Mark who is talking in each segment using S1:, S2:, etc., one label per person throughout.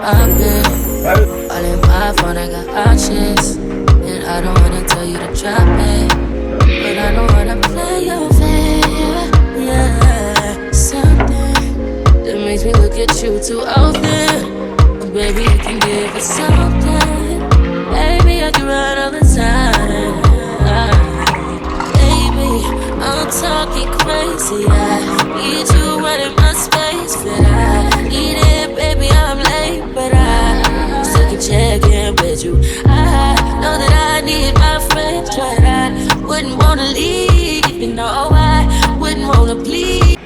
S1: I've been all in my phone, I got options. And I don't wanna tell you to drop it, but I don't wanna play your fair. Yeah, something that makes me look at you too often. But baby, you can give us something. Baby, I can run all the time. Baby, I'm talking crazy. I need you running my space, but I need it, baby. I'm late, but I still can check in with you. I know that I need my friends, but I wouldn't wanna leave. You know, I wouldn't wanna bleed.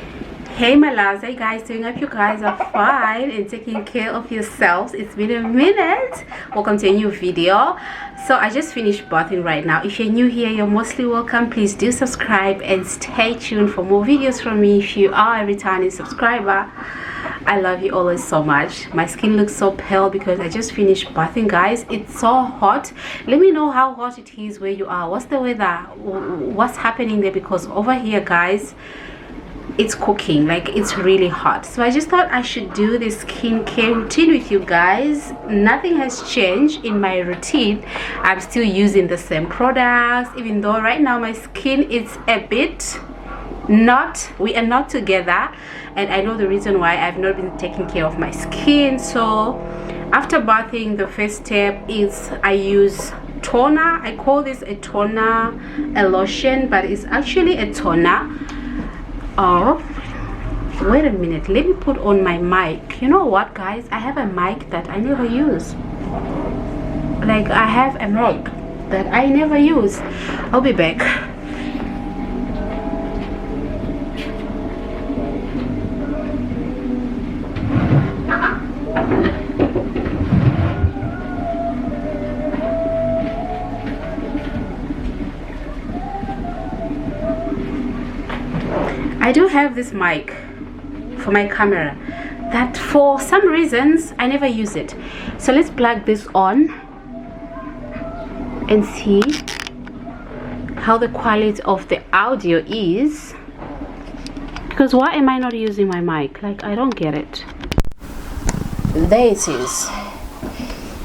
S2: Hey my loves, how you guys doing? I hope you guys are fine and taking care of yourselves. It's been a minute. Welcome to a new video. So I just finished bathing right now. If you're new here, you're mostly welcome. Please do subscribe and stay tuned for more videos from me. If you are a returning subscriber, I love you always so much. My skin looks so pale because I just finished bathing, guys. It's so hot. Let me know how hot it is where you are. What's the weather? What's happening there? Because over here, guys, it's cooking, like it's really hot. So I just thought I should do this skincare routine with you guys. Nothing has changed in my routine. I'm still using the same products, even though right now my skin is a bit we are not together, and I know the reason why. I've not been taking care of my skin. So after bathing, the first step is I use toner. I call this a toner, a lotion, but it's actually a toner. Oh, wait a minute, let me put on my mic. You know what, guys, I have a mic that I never use. Like, I have a mic that I never use. I'll be back. I do have this mic for my camera that for some reasons I never use it. So let's plug this on and see how the quality of the audio is. Because why am I not using my mic? Like, I don't get it. There it is.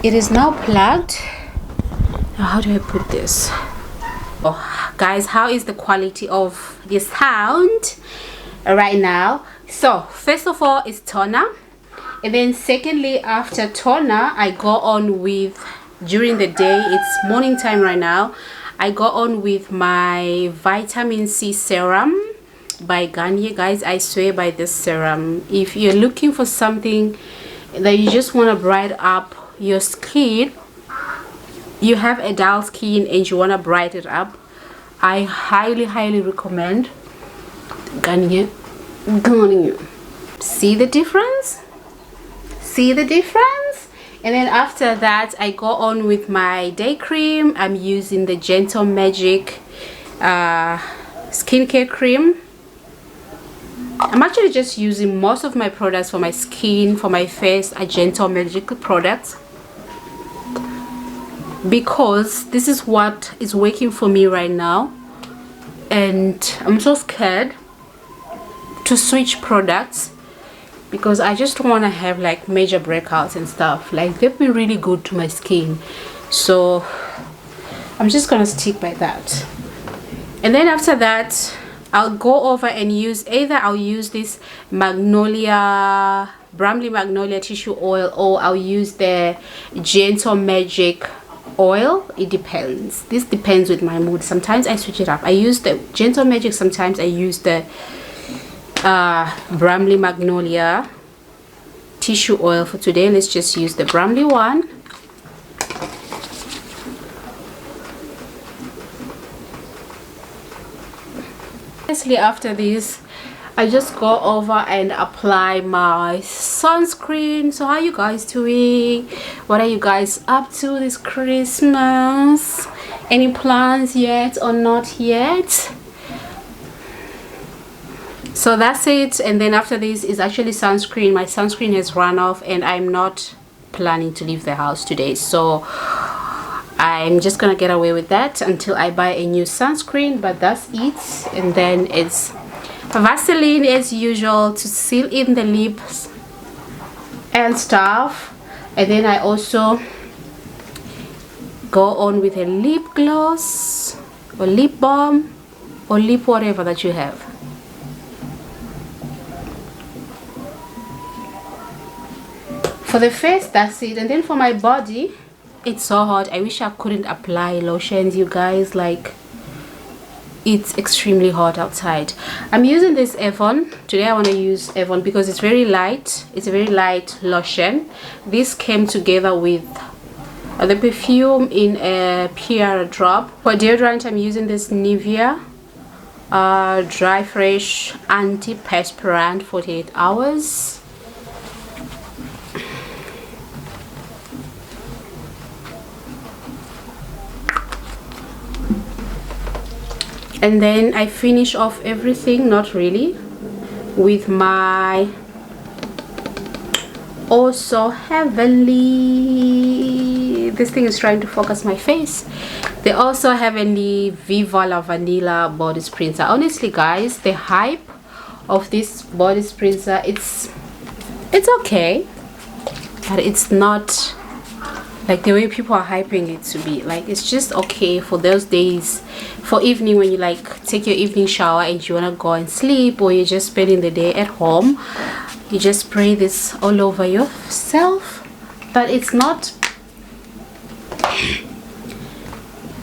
S2: It is now plugged. Now, how do I put this? Oh, guys, how is the quality of the sound right now? So first of all, it's toner, and then secondly, after toner, I go on with, during the day, it's morning time right now, I go on with my vitamin C serum by Garnier. Guys, I swear by this serum. If you're looking for something that you just want to brighten up your skin, you have a dull skin and you want to brighten it up, I highly recommend Garnier. See the difference? See the difference? And then after that, I go on with my day cream. I'm using the Gentle Magic skincare cream. I'm actually just using most of my products for my skin, for my face, are Gentle Magic products, because this is what is working for me right now, and I'm so scared to switch products because I just want to have like major breakouts and stuff. Like, they've been really good to my skin, so I'm just gonna stick by that. And then after that, I'll go over and use, either I'll use this Bramley Magnolia tissue oil, or I'll use the Gentle Magic oil. It depends. This depends with my mood. Sometimes I switch it up. I use the Gentle Magic, sometimes I use the Bramley Magnolia tissue oil. For today, let's just use the Bramley one. After this, I just go over and apply my sunscreen. So how you guys doing? What are you guys up to this Christmas? Any plans yet or not yet? So that's it. And then after this is actually sunscreen. My sunscreen has run off and I'm not planning to leave the house today, so I'm just gonna get away with that until I buy a new sunscreen. But that's it. And then it's Vaseline as usual to seal in the lips and stuff. And then I also go on with a lip gloss or lip balm or lip whatever that you have. For the face, that's it. And then for my body, it's so hot. I wish I couldn't apply lotions, you guys. Like, it's extremely hot outside. I'm using this Avon today. I want to use Avon because it's very light. It's a very light lotion. This came together with the perfume in a PR drop. For deodorant, I'm using this Nivea Dry Fresh Anti-Perspirant 48 hours. And then I finish off everything, not really, with my also heavenly, this thing is trying to focus my face, the also heavenly Viva La Vanilla body spritzer. Honestly guys, the hype of this body spritzer, it's okay, but it's not like the way people are hyping it to be. Like, it's just okay for those days, for evening, when you like take your evening shower and you want to go and sleep, or you're just spending the day at home. You just spray this all over yourself. But it's not,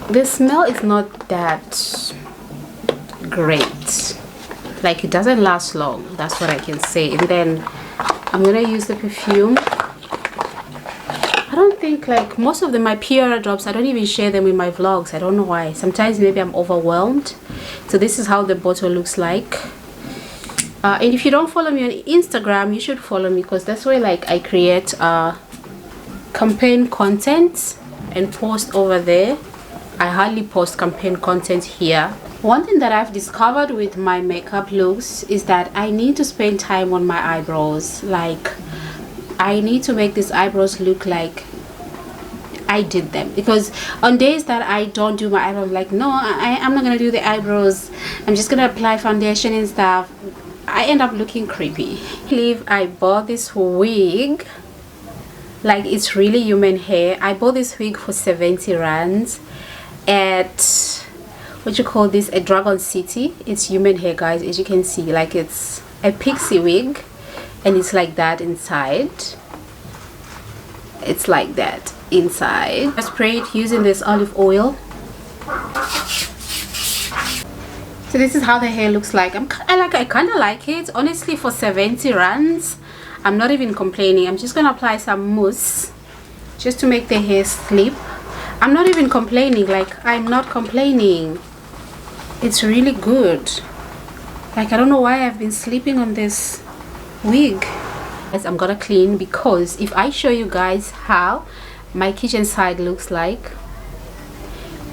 S2: the smell is not that great. Like, it doesn't last long, that's what I can say. And then I'm gonna use the perfume. I don't think, like, most of them, my PR drops, I don't even share them in my vlogs. I don't know why. Sometimes maybe I'm overwhelmed. So this is how the bottle looks like. And if you don't follow me on Instagram, you should follow me, because that's where like I create campaign content and post over there. I hardly post campaign content here. One thing that I've discovered with my makeup looks is that I need to spend time on my eyebrows. Like, I need to make these eyebrows look like I did them, because on days that I don't do my eyebrows, like, no, I'm not gonna do the eyebrows, I'm just gonna apply foundation and stuff, I end up looking creepy. I believe I bought this wig, like, it's really human hair. I bought this wig for 70 rands at, what you call this, a Dragon City. It's human hair, guys, as you can see. Like, it's a pixie wig, and it's like that inside. It's like that inside. I spray it using this olive oil. So this is how the hair looks like. I kind of like it, honestly. For 70 rands, I'm not even complaining. I'm just gonna apply some mousse just to make the hair sleep. I'm not even complaining. Like, I'm not complaining. It's really good. Like, I don't know why I've been sleeping on this wig. I'm gonna clean, because if I show you guys how my kitchen side looks like,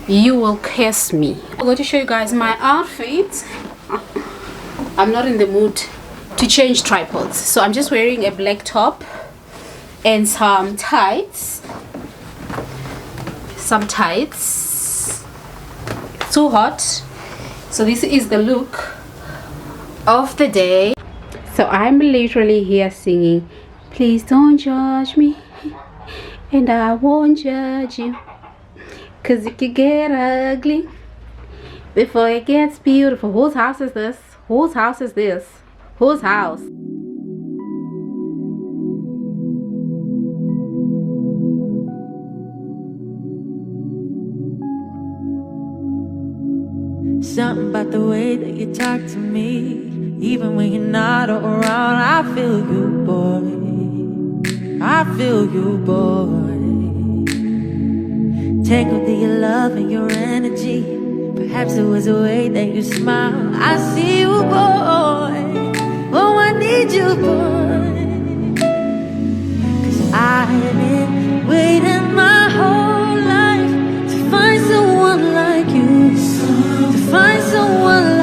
S2: you will curse me. I'm going to show you guys my outfit. I'm not in the mood to change tripods, so I'm just wearing a black top and some tights. It's too hot. So this is the look of the day. So I'm literally here singing, please don't judge me, and I won't judge you, cause it could get ugly before it gets beautiful. Whose house is this? Whose house is this? Whose house?
S3: Something about the way that you talk to me, even when you're not around, I feel you, boy. I feel you, boy. Tangled in your love and your energy. Perhaps it was the way that you smile. I see you, boy. Oh, I need you, boy. Cause I've been waiting my whole life to find someone like you. To find someone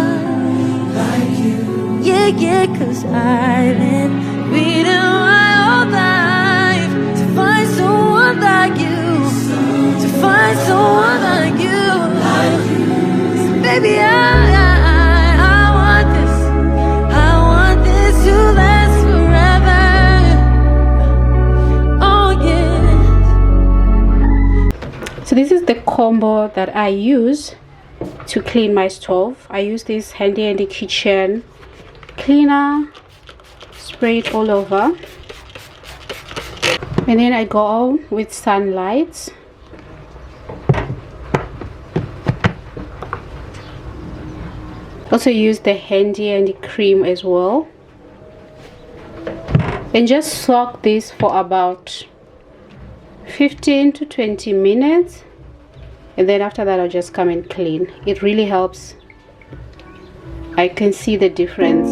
S3: like you. Yeah, yeah, cause I've been waiting my whole life to find someone like you. To find someone like you. So baby, I want this to last forever.
S2: So this is the combo that I use to clean my stove. I use this handy kitchen cleaner, spray it all over, and then I go with sunlight. Also use the handy cream as well, and just soak this for about 15 to 20 minutes, and then after that I'll just come and clean. It really helps. I can see the difference.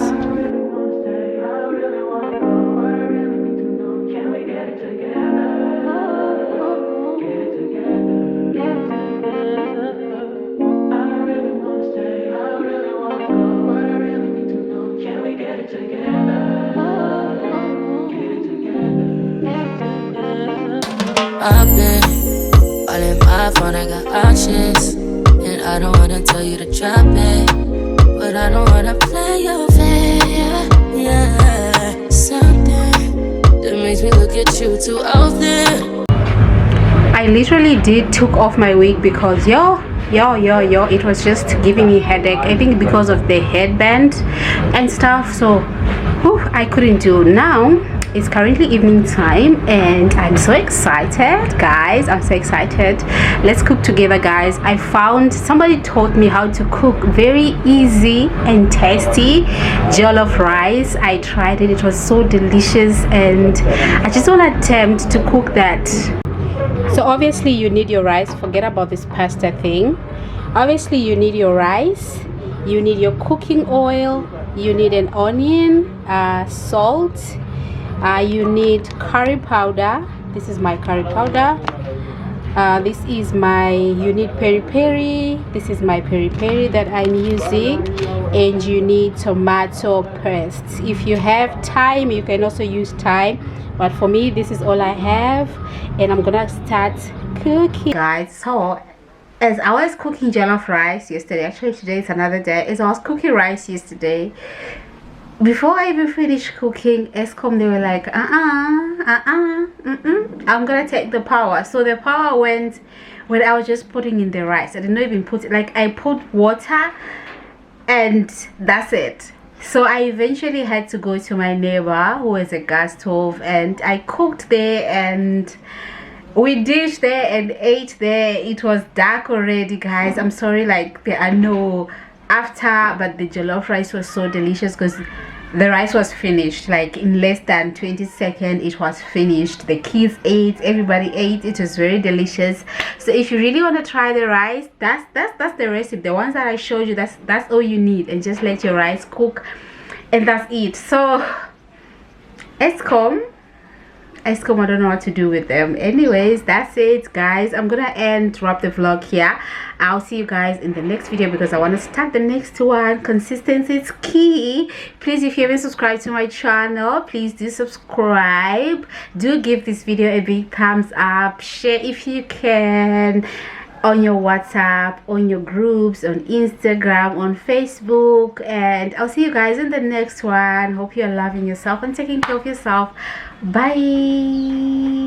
S1: I've been all in my phone, I got options, and I don't wanna tell you to drop it, but I don't wanna play your fair. Yeah, something that makes me look at you too often.
S2: I literally took off my wig because yo, it was just giving me headache. I think because of the headband and stuff, so I couldn't do. Now it's currently evening time and I'm so excited, guys. I'm so excited. Let's cook together, guys. I found somebody taught me how to cook very easy and tasty jollof rice. I tried it. It was so delicious, and I just want to attempt to cook that. So obviously you need your rice. Forget about this pasta thing. Obviously you need your rice, you need your cooking oil, you need an onion, salt, you need curry powder. This is my curry powder. You need peri peri. This is my peri peri that I'm using, and you need tomato paste. If you have thyme, you can also use thyme, but for me this is all I have, and I'm gonna start cooking, guys. So as I was cooking jollof rice yesterday, actually today is another day, as I was cooking rice yesterday, before I even finished cooking, Escom, they were like, I'm gonna take the power. So the power went when I was just putting in the rice. I didn't even put it, like I put water and that's it. So I eventually had to go to my neighbor who has a gas stove, and I cooked there and we dished there and ate there. It was dark already, guys. I'm sorry, like there are no after, but the jollof rice was so delicious because the rice was finished like in less than 20 seconds. It was finished. The kids ate, everybody ate. It was very delicious. So if you really want to try the rice, that's the recipe. The ones that I showed you, that's all you need, and just let your rice cook, and that's it. So Escom, I don't know what to do with them. Anyways, that's it, guys. I'm gonna wrap the vlog here. I'll see you guys in the next video because I want to start the next one. Consistency is key. Please, if you haven't subscribed to my channel, please do subscribe. Do give this video a big thumbs up. Share if you can on your WhatsApp, on your groups, on Instagram, on Facebook, and I'll see you guys in the next one. Hope you're loving yourself and taking care of yourself. Bye.